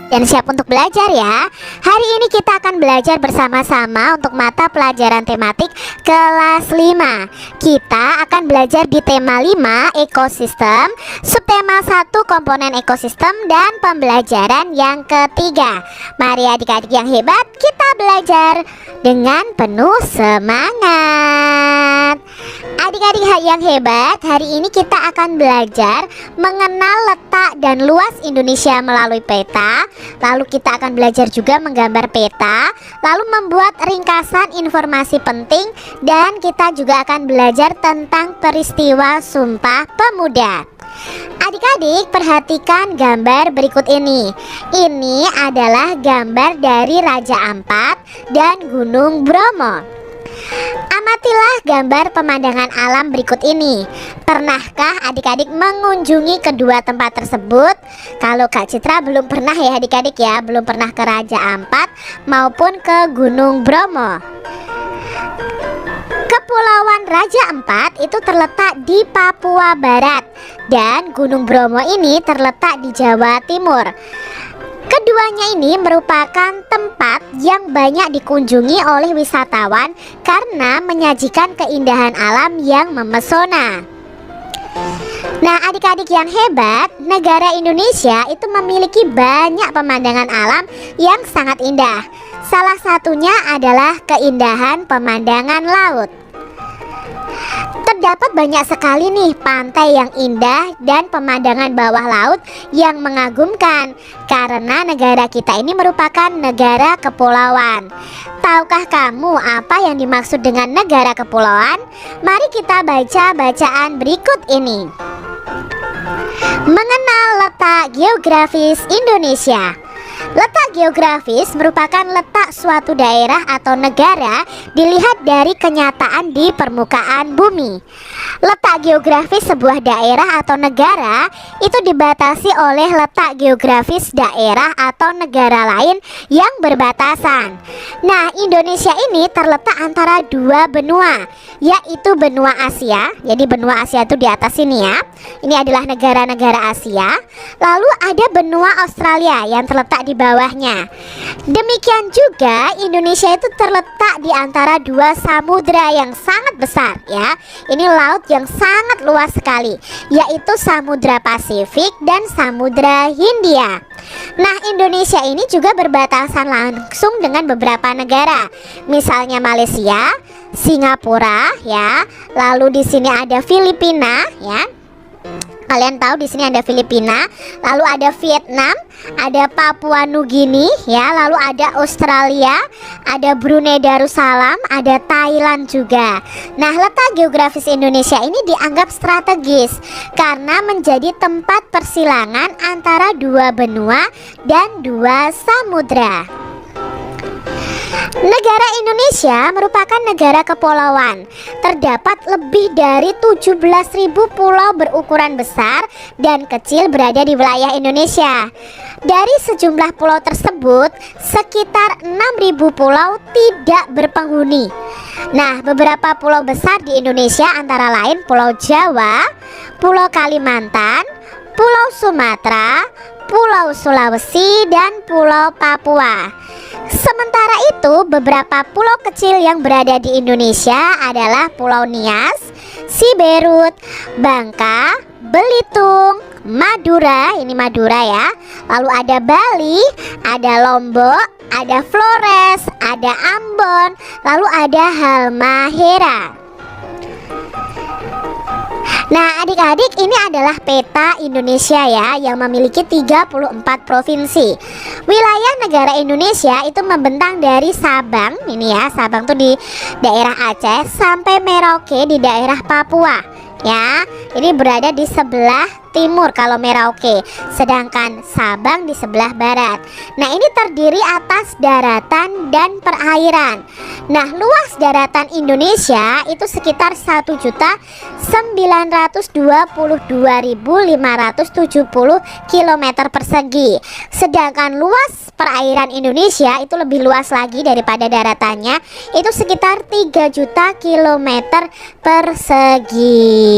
dan siap untuk belajar ya. Hari ini kita akan belajar bersama-sama untuk mata pelajaran tematik kelas 5. Kita akan belajar di tema 5 ekosistem, subtema 1 komponen ekosistem, dan pembelajaran yang ketiga. Mari adik-adik yang hebat, kita belajar dengan penuh semangat. Adik-adik yang hebat, hari ini kita akan belajar mengenal letak dan luas Indonesia melalui peta. Lalu kita akan belajar juga menggambar peta, lalu membuat ringkasan informasi penting, dan kita juga akan belajar tentang peristiwa Sumpah Pemuda. Adik-adik perhatikan gambar berikut ini. Ini adalah gambar dari Raja Ampat dan Gunung Bromo. Amatilah gambar pemandangan alam berikut ini. Pernahkah adik-adik mengunjungi kedua tempat tersebut? Kalau Kak Citra belum pernah ya adik-adik ya, belum pernah ke Raja Ampat maupun ke Gunung Bromo. Kepulauan Raja Ampat itu terletak di Papua Barat dan Gunung Bromo ini terletak di Jawa Timur. Keduanya ini merupakan tempat yang banyak dikunjungi oleh wisatawan karena menyajikan keindahan alam yang memesona. Nah, adik-adik yang hebat, negara Indonesia itu memiliki banyak pemandangan alam yang sangat indah. Salah satunya adalah keindahan pemandangan laut. Terdapat banyak sekali nih pantai yang indah dan pemandangan bawah laut yang mengagumkan karena negara kita ini merupakan negara kepulauan. Tahukah kamu apa yang dimaksud dengan negara kepulauan? Mari kita baca bacaan berikut ini. Mengenal letak geografis Indonesia. Letak geografis merupakan letak suatu daerah atau negara dilihat dari kenyataan di permukaan bumi. Letak geografis sebuah daerah atau negara itu dibatasi oleh letak geografis daerah atau negara lain yang berbatasan. Nah, Indonesia ini terletak antara dua benua, yaitu benua Asia. Jadi benua Asia itu di atas sini ya. Ini adalah negara-negara Asia. Lalu ada benua Australia yang terletak di bawahnya. Demikian juga Indonesia itu terletak di antara dua samudra yang sangat besar ya. Ini laut yang sangat luas sekali, yaitu Samudra Pasifik dan Samudra Hindia. Nah, Indonesia ini juga berbatasan langsung dengan beberapa negara. Misalnya Malaysia, Singapura ya. Lalu di sini ada Filipina ya. Kalian tahu di sini ada Filipina, lalu ada Vietnam, ada Papua Nugini ya, lalu ada Australia, ada Brunei Darussalam, ada Thailand juga. Nah, letak geografis Indonesia ini dianggap strategis karena menjadi tempat persilangan antara dua benua dan dua samudra. Negara Indonesia merupakan negara kepulauan. Terdapat lebih dari 17.000 pulau berukuran besar dan kecil berada di wilayah Indonesia. Dari sejumlah pulau tersebut, sekitar 6.000 pulau tidak berpenghuni. Nah, beberapa pulau besar di Indonesia antara lain Pulau Jawa, Pulau Kalimantan, Pulau Sumatera, Pulau Sulawesi, dan Pulau Papua. Sementara itu, beberapa pulau kecil yang berada di Indonesia adalah Pulau Nias, Siberut, Bangka, Belitung, Madura, ini Madura ya. Lalu ada Bali, ada Lombok, ada Flores, ada Ambon, lalu ada Halmahera. Nah, adik-adik, ini adalah peta Indonesia ya, yang memiliki 34 provinsi. Wilayah negara Indonesia itu membentang dari Sabang, ini ya, Sabang tuh di daerah Aceh, sampai Merauke di daerah Papua ya. Ini berada di sebelah timur kalau Merauke, sedangkan Sabang di sebelah barat. Nah, ini terdiri atas daratan dan perairan. Nah, luas daratan Indonesia itu sekitar 1.922.570 km persegi. Sedangkan luas perairan Indonesia itu lebih luas lagi daripada daratannya, itu sekitar 3 juta km persegi.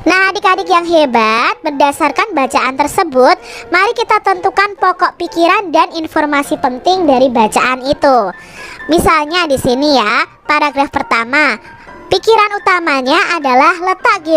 Nah, adik-adik yang hebat, sahabat, berdasarkan bacaan tersebut, mari kita tentukan pokok pikiran dan informasi penting dari bacaan itu. Misalnya di sini ya, paragraf pertama. Pikiran utamanya adalah letak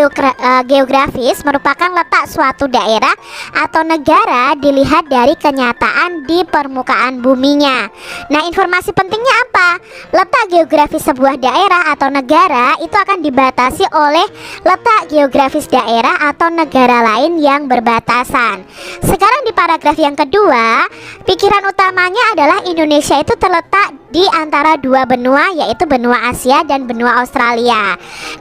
geografis merupakan letak suatu daerah atau negara dilihat dari kenyataan di permukaan buminya. Nah, informasi pentingnya apa? Letak geografis sebuah daerah atau negara itu akan dibatasi oleh letak geografis daerah atau negara lain yang berbatasan. Sekarang di paragraf yang kedua, pikiran utamanya adalah Indonesia itu terletak di antara dua benua, yaitu benua Asia dan benua Australia.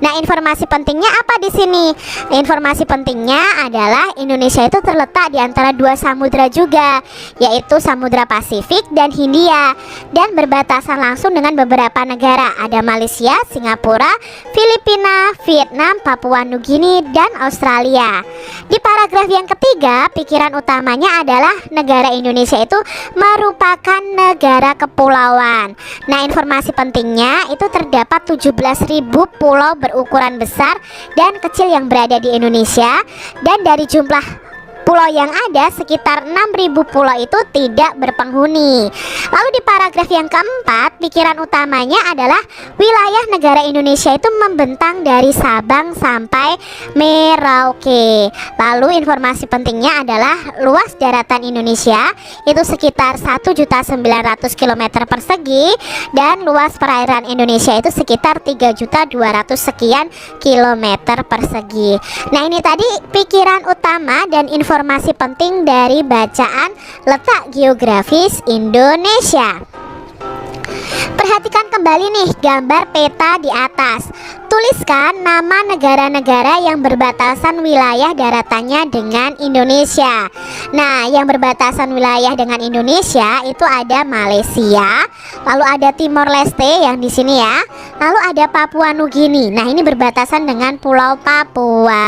Nah, informasi pentingnya apa di sini? Informasi pentingnya adalah Indonesia itu terletak di antara dua samudra juga, yaitu Samudra Pasifik dan Hindia, dan berbatasan langsung dengan beberapa negara. Ada Malaysia, Singapura, Filipina, Vietnam, Papua Nugini, dan Australia. Di paragraf yang ketiga, pikiran utamanya adalah negara Indonesia itu merupakan negara kepulauan. Nah, informasi pentingnya itu terdapat 17.000 pulau berukuran besar dan kecil yang berada di Indonesia, dan dari jumlah pulau yang ada sekitar 6.000 pulau itu tidak berpenghuni. Lalu di paragraf yang keempat, pikiran utamanya adalah wilayah negara Indonesia itu membentang dari Sabang sampai Merauke. Lalu informasi pentingnya adalah luas daratan Indonesia itu sekitar 1.900 km persegi, dan luas perairan Indonesia itu sekitar 3.200 sekian kilometer persegi. Nah, ini tadi pikiran utama dan informasi penting dari bacaan letak geografis Indonesia. Perhatikan kembali nih gambar peta di atas. Tuliskan nama negara-negara yang berbatasan wilayah daratannya dengan Indonesia. Nah, yang berbatasan wilayah dengan Indonesia itu ada Malaysia, lalu ada Timor Leste yang di sini ya, lalu ada Papua Nugini. Nah, ini berbatasan dengan Pulau Papua.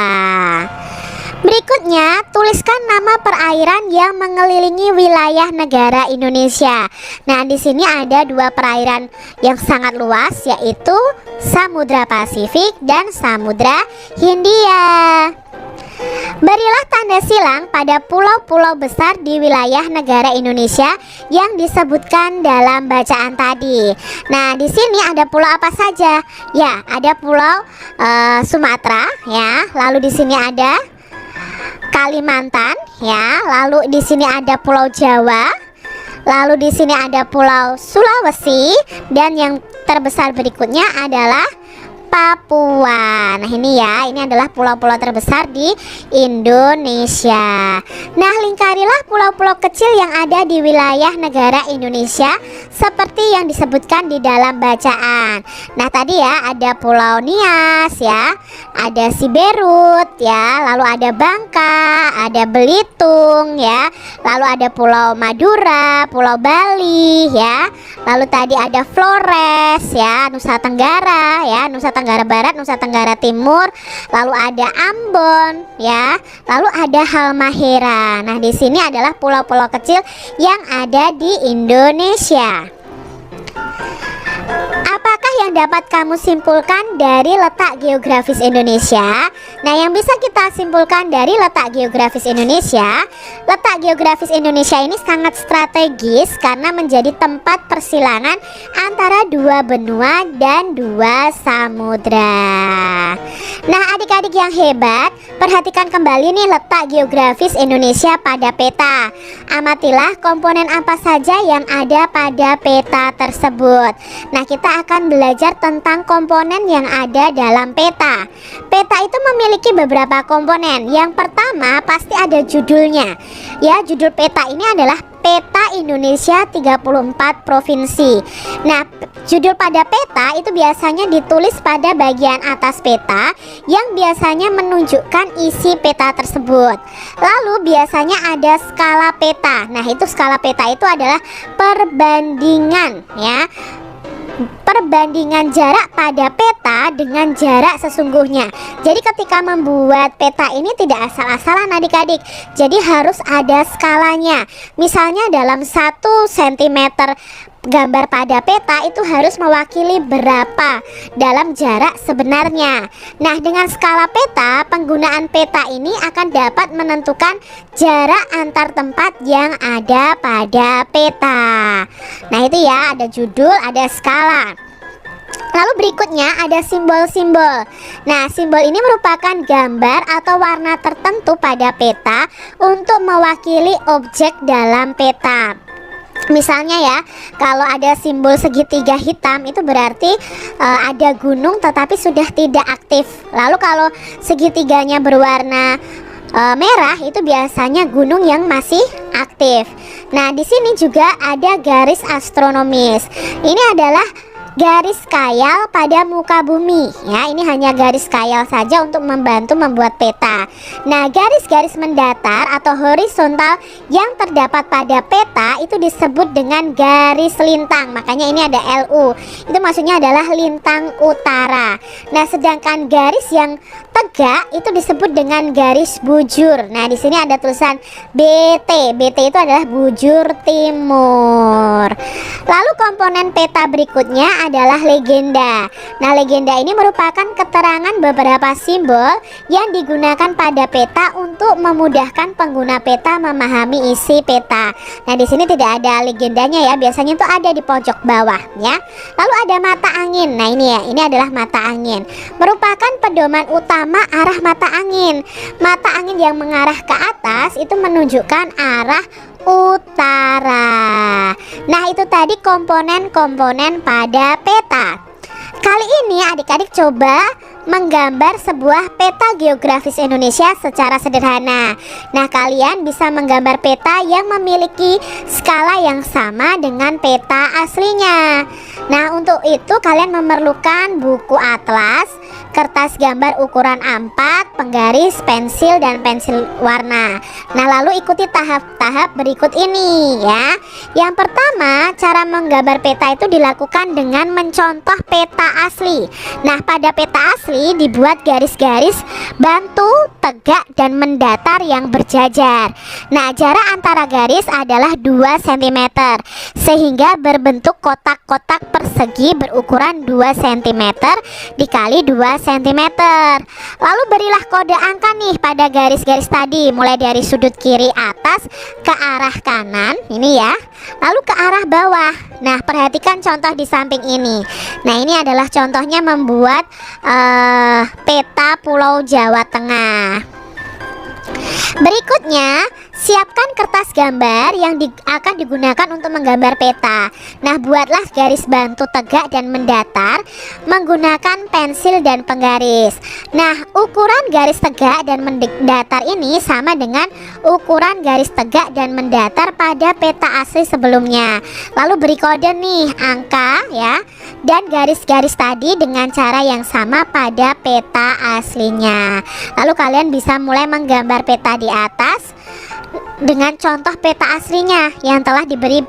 Berikutnya, tuliskan nama perairan yang mengelilingi wilayah negara Indonesia. Nah, di sini ada dua perairan yang sangat luas, yaitu Samudra Pasifik dan Samudra Hindia. Berilah tanda silang pada pulau-pulau besar di wilayah negara Indonesia yang disebutkan dalam bacaan tadi. Nah, di sini ada pulau apa saja? Ya, ada pulau Sumatera ya, lalu di sini ada Kalimantan ya, lalu di sini ada Pulau Jawa, lalu di sini ada Pulau Sulawesi, dan yang terbesar berikutnya adalah Papua. Nah, ini ya, ini adalah pulau-pulau terbesar di Indonesia. Nah, lingkarilah pulau-pulau kecil yang ada di wilayah negara Indonesia seperti yang disebutkan di dalam bacaan. Nah, tadi ya ada Pulau Nias ya, ada Siberut ya, lalu ada Bangka, ada Belitung ya, lalu ada Pulau Madura, Pulau Bali ya, lalu tadi ada Flores ya, Nusa Tenggara ya, Nusa Tenggara Barat, Nusa Tenggara Timur, lalu ada Ambon ya, lalu ada Halmahera. Nah, di sini adalah pulau-pulau kecil yang ada di Indonesia. Apakah yang dapat kamu simpulkan dari letak geografis Indonesia? Nah, yang bisa kita simpulkan dari letak geografis Indonesia, letak geografis Indonesia ini sangat strategis karena menjadi tempat persilangan antara dua benua dan dua samudra. Nah, adik-adik yang hebat, perhatikan kembali nih letak geografis Indonesia pada peta. Amatilah komponen apa saja yang ada pada peta tersebut. Nah, kita akan belajar tentang komponen yang ada dalam peta. Peta itu memiliki beberapa komponen. Yang pertama pasti ada judulnya. Ya, judul peta ini adalah Peta Indonesia 34 Provinsi. Nah, judul pada peta itu biasanya ditulis pada bagian atas peta yang biasanya menunjukkan isi peta tersebut. Lalu biasanya ada skala peta. Nah, itu skala peta itu adalah perbandingan ya. perbandingan jarak pada peta dengan jarak sesungguhnya. Jadi ketika membuat peta ini tidak asal-asalan adik-adik, jadi harus ada skalanya. Misalnya dalam 1 cm gambar pada peta itu harus mewakili berapa dalam jarak sebenarnya. Nah, dengan skala peta, penggunaan peta ini akan dapat menentukan jarak antar tempat yang ada pada peta. Nah, itu ya, ada judul, ada skala. Lalu berikutnya ada simbol-simbol. Nah, simbol ini merupakan gambar atau warna tertentu pada peta untuk mewakili objek dalam peta. Misalnya ya, kalau ada simbol segitiga hitam itu berarti ada gunung tetapi sudah tidak aktif. Lalu kalau segitiganya berwarna merah itu biasanya gunung yang masih aktif. Nah, di sini juga ada garis astronomis. Ini adalah garis khayal pada muka bumi ya. Ini hanya garis khayal saja untuk membantu membuat peta. Nah, garis-garis mendatar atau horizontal yang terdapat pada peta itu disebut dengan garis lintang. Makanya ini ada LU. Itu maksudnya adalah lintang utara. Nah, sedangkan garis yang tegak itu disebut dengan garis bujur. Nah, di sini ada tulisan BT. BT itu adalah bujur timur. Lalu komponen peta berikutnya adalah legenda. Nah, legenda ini merupakan keterangan beberapa simbol yang digunakan pada peta untuk memudahkan pengguna peta memahami isi peta. Nah, di sini tidak ada legendanya ya, biasanya itu ada di pojok bawah ya. Lalu ada mata angin. Nah, ini ya, ini adalah mata angin. Merupakan pedoman utama arah mata angin. Mata angin yang mengarah ke atas itu menunjukkan arah utara. Nah, itu tadi komponen-komponen pada peta. Kali ini adik-adik coba menggambar sebuah peta geografis Indonesia secara sederhana. Nah, kalian bisa menggambar peta yang memiliki skala yang sama dengan peta aslinya. Nah, untuk itu kalian memerlukan buku atlas, kertas gambar ukuran A4, penggaris, pensil, dan pensil warna. Nah, lalu ikuti tahap-tahap berikut ini ya. Yang pertama, cara menggambar peta itu dilakukan dengan mencontoh peta asli. Nah, pada peta asli dibuat garis-garis bantu, tegak, dan mendatar yang berjajar. Nah, jarak antara garis adalah 2 cm sehingga berbentuk kotak-kotak persegi berukuran 2 cm dikali 2 cm. Lalu berilah kode angka nih pada garis-garis tadi, mulai dari sudut kiri atas ke arah kanan ini ya, lalu ke arah bawah. Nah, perhatikan contoh di samping ini. Nah, ini adalah contohnya membuat peta Pulau Jawa Tengah. Berikutnya, siapkan kertas gambar yang akan digunakan untuk menggambar peta. Nah, buatlah garis bantu tegak dan mendatar menggunakan pensil dan penggaris. Nah, ukuran garis tegak dan mendatar ini sama dengan ukuran garis tegak dan mendatar pada peta asli sebelumnya. Lalu beri kode nih angka ya, dan garis-garis tadi dengan cara yang sama pada peta aslinya. Lalu kalian bisa mulai menggambar peta di atas dengan contoh peta aslinya yang telah diberi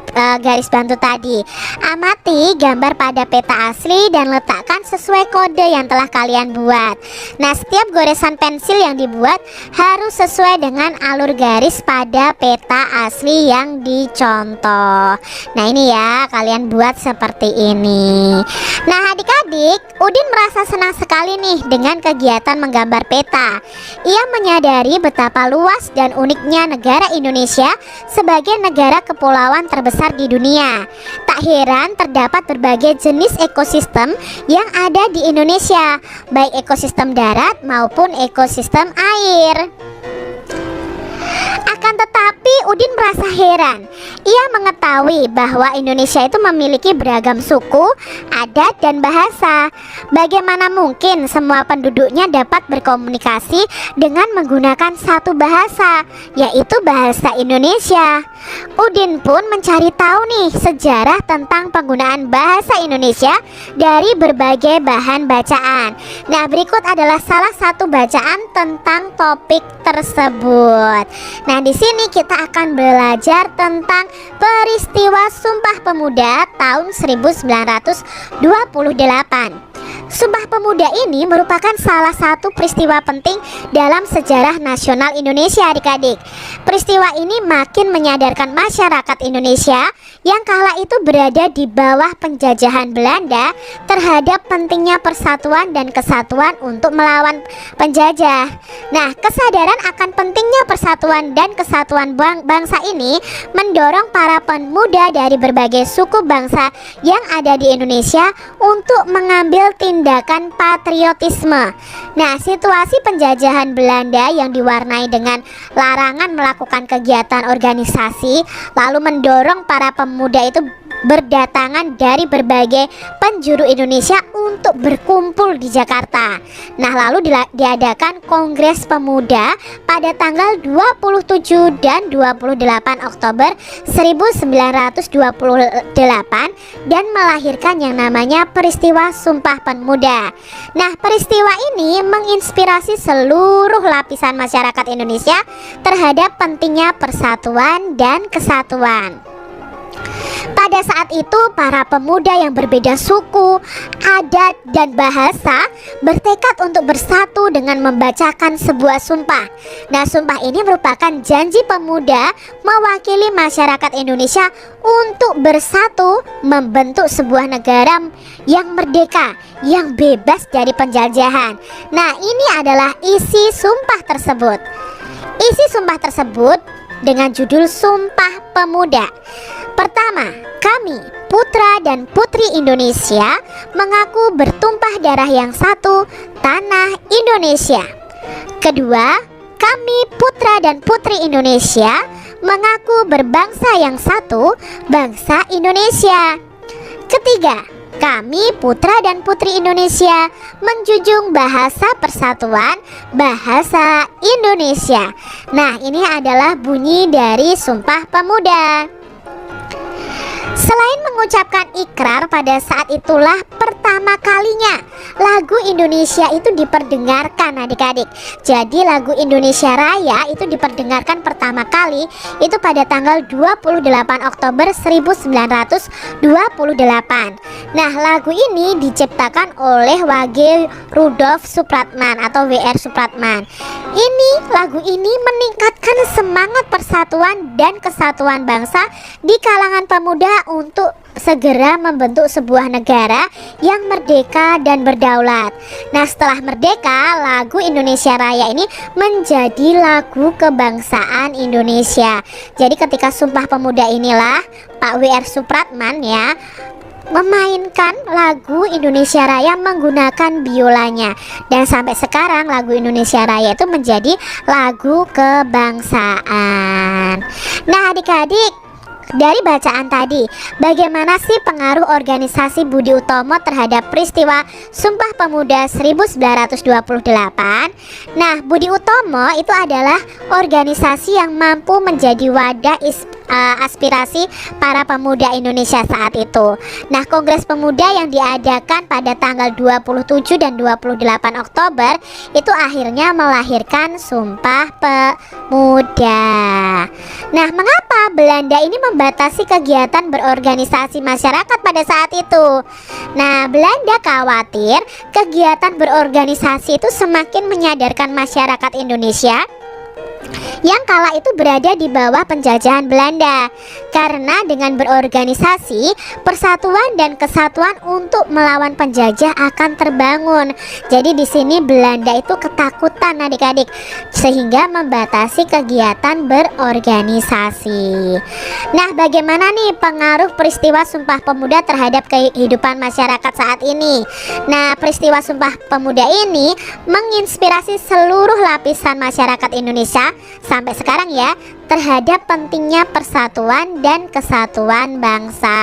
garis bantu tadi. Amati gambar pada peta asli dan letakkan sesuai kode yang telah kalian buat. Nah, setiap goresan pensil yang dibuat harus sesuai dengan alur garis pada peta asli yang dicontoh. Nah, ini ya, kalian buat seperti ini. Nah, adik-adik, Udin merasa senang sekali nih dengan kegiatan menggambar peta. Ia menyadari betapa luas dan uniknya negara Indonesia sebagai negara kepulauan terbesar di dunia. Tak heran terdapat berbagai jenis ekosistem yang ada di Indonesia, baik ekosistem darat maupun ekosistem air. Akan tetapi Udin merasa heran. Ia mengetahui bahwa Indonesia itu memiliki beragam suku, adat, dan bahasa. Bagaimana mungkin semua penduduknya dapat berkomunikasi dengan menggunakan satu bahasa, yaitu bahasa Indonesia? Udin pun mencari tahu nih sejarah tentang penggunaan bahasa Indonesia dari berbagai bahan bacaan. Nah, berikut adalah salah satu bacaan tentang topik tersebut. Nah, di sini sini kita akan belajar tentang peristiwa Sumpah Pemuda tahun 1928. Sumpah Pemuda ini merupakan salah satu peristiwa penting dalam sejarah nasional Indonesia, adik-adik. Peristiwa ini makin menyadarkan masyarakat Indonesia yang kala itu berada di bawah penjajahan Belanda terhadap pentingnya persatuan dan kesatuan untuk melawan penjajah. Nah, kesadaran akan pentingnya persatuan dan kesatuan bangsa ini mendorong para pemuda dari berbagai suku bangsa yang ada di Indonesia untuk mengambil tindakan patriotisme. Nah, situasi penjajahan Belanda yang diwarnai dengan larangan melakukan kegiatan organisasi lalu mendorong para pemuda itu berdatangan dari berbagai penjuru Indonesia untuk berkumpul di Jakarta. Nah, lalu diadakan Kongres Pemuda pada tanggal 27 dan 28 Oktober 1928 dan melahirkan yang namanya peristiwa Sumpah Pemuda. Nah, peristiwa ini menginspirasi seluruh lapisan masyarakat Indonesia terhadap pentingnya persatuan dan kesatuan. Pada saat itu para pemuda yang berbeda suku, adat, dan bahasa bertekad untuk bersatu dengan membacakan sebuah sumpah. Nah, sumpah ini merupakan janji pemuda mewakili masyarakat Indonesia untuk bersatu membentuk sebuah negara yang merdeka, yang bebas dari penjajahan. Nah, ini adalah isi sumpah tersebut. Isi sumpah tersebut dengan judul Sumpah Pemuda. Pertama, kami, putra dan putri Indonesia, mengaku bertumpah darah yang satu, tanah Indonesia. Kedua, kami, putra dan putri Indonesia, mengaku berbangsa yang satu, bangsa Indonesia. Ketiga, kami, putra dan putri Indonesia, menjunjung bahasa persatuan, bahasa Indonesia. Nah, ini adalah bunyi dari Sumpah Pemuda. Selain mengucapkan ikrar, pada saat itulah pertama kalinya lagu Indonesia itu diperdengarkan, adik-adik. Jadi lagu Indonesia Raya itu diperdengarkan pertama kali itu pada tanggal 28 Oktober 1928. Nah, lagu ini diciptakan oleh W.G. Rudolf Supratman atau W.R. Supratman. Lagu ini meningkatkan semangat persatuan dan kesatuan bangsa di kalangan pemuda untuk segera membentuk sebuah negara yang merdeka dan berdaulat. Nah, setelah merdeka, lagu Indonesia Raya ini menjadi lagu kebangsaan Indonesia. Jadi ketika Sumpah Pemuda inilah Pak W.R. Supratman ya memainkan lagu Indonesia Raya menggunakan biolanya, dan sampai sekarang lagu Indonesia Raya itu menjadi lagu kebangsaan. Nah, adik-adik, dari bacaan tadi, bagaimana sih pengaruh organisasi Budi Utomo terhadap peristiwa Sumpah Pemuda 1928? Nah, Budi Utomo itu adalah organisasi yang mampu menjadi wadah aspirasi para pemuda Indonesia saat itu. Nah, Kongres Pemuda yang diadakan pada tanggal 27 dan 28 Oktober itu akhirnya melahirkan Sumpah Pemuda. Nah, mengapa Belanda ini membatasi kegiatan berorganisasi masyarakat pada saat itu? Nah, Belanda khawatir kegiatan berorganisasi itu semakin menyadarkan masyarakat Indonesia yang kala itu berada di bawah penjajahan Belanda. Karena dengan berorganisasi, persatuan dan kesatuan untuk melawan penjajah akan terbangun. Jadi di sini Belanda itu ketakutan, adik-adik, sehingga membatasi kegiatan berorganisasi. Nah, bagaimana nih pengaruh peristiwa Sumpah Pemuda terhadap kehidupan masyarakat saat ini? Nah, peristiwa Sumpah Pemuda ini menginspirasi seluruh lapisan masyarakat Indonesia sampai sekarang ya terhadap pentingnya persatuan dan kesatuan bangsa.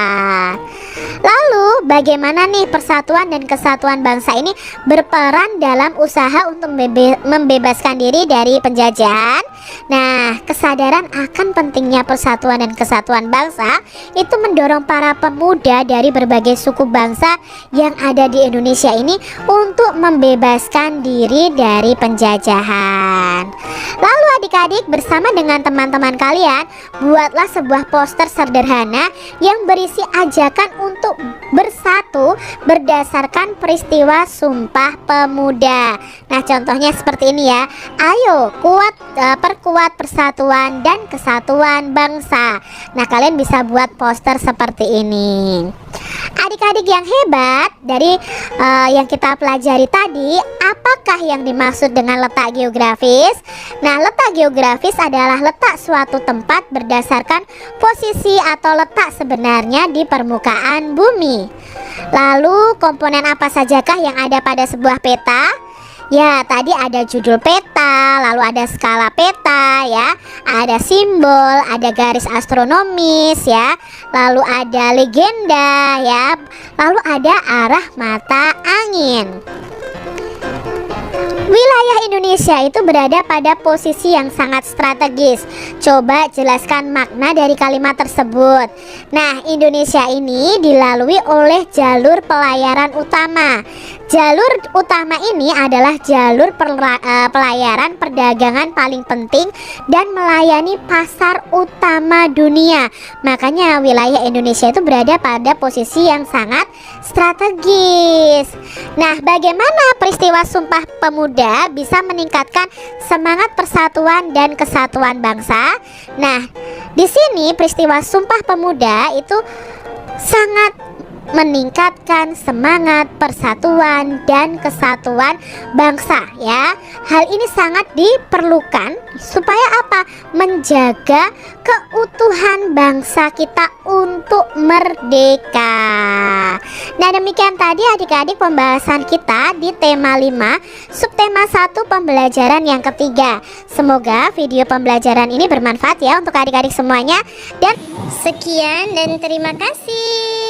Lalu bagaimana nih persatuan dan kesatuan bangsa ini berperan dalam usaha untuk membebaskan diri dari penjajahan? Nah, kesadaran akan pentingnya persatuan dan kesatuan bangsa itu mendorong para pemuda dari berbagai suku bangsa yang ada di Indonesia ini untuk membebaskan diri dari penjajahan. Lalu adik-adik bersama dengan teman-teman kalian buatlah sebuah poster sederhana yang berisi ajakan untuk bersatu berdasarkan peristiwa Sumpah Pemuda. Nah, contohnya seperti ini ya. Ayo perkuat persatuan dan kesatuan bangsa. Nah, kalian bisa buat poster seperti ini. Adik-adik yang hebat, dari yang kita pelajari tadi, apakah yang dimaksud dengan letak geografis? Nah, letak geografis adalah letak suatu tempat berdasarkan posisi atau letak sebenarnya di permukaan bumi. Lalu komponen apa sajakah yang ada pada sebuah peta? Ya, tadi ada judul peta, lalu ada skala peta ya, ada simbol, ada garis astronomis ya, lalu ada legenda ya, lalu ada arah mata angin. Wilayah Indonesia itu berada pada posisi yang sangat strategis. Coba jelaskan makna dari kalimat tersebut. Nah, Indonesia ini dilalui oleh jalur pelayaran utama. Jalur utama ini adalah jalur pelayaran perdagangan paling penting dan melayani pasar utama dunia. Makanya wilayah Indonesia itu berada pada posisi yang sangat strategis. Nah, bagaimana peristiwa Sumpah Pemuda bisa meningkatkan semangat persatuan dan kesatuan bangsa? Nah, di sini peristiwa Sumpah Pemuda itu sangat meningkatkan semangat persatuan dan kesatuan bangsa ya. Hal ini sangat diperlukan supaya apa? Menjaga keutuhan bangsa kita untuk merdeka. Nah, demikian tadi adik-adik pembahasan kita di tema 5 subtema 1 pembelajaran yang ketiga. Semoga video pembelajaran ini bermanfaat ya untuk adik-adik semuanya. Dan sekian dan terima kasih.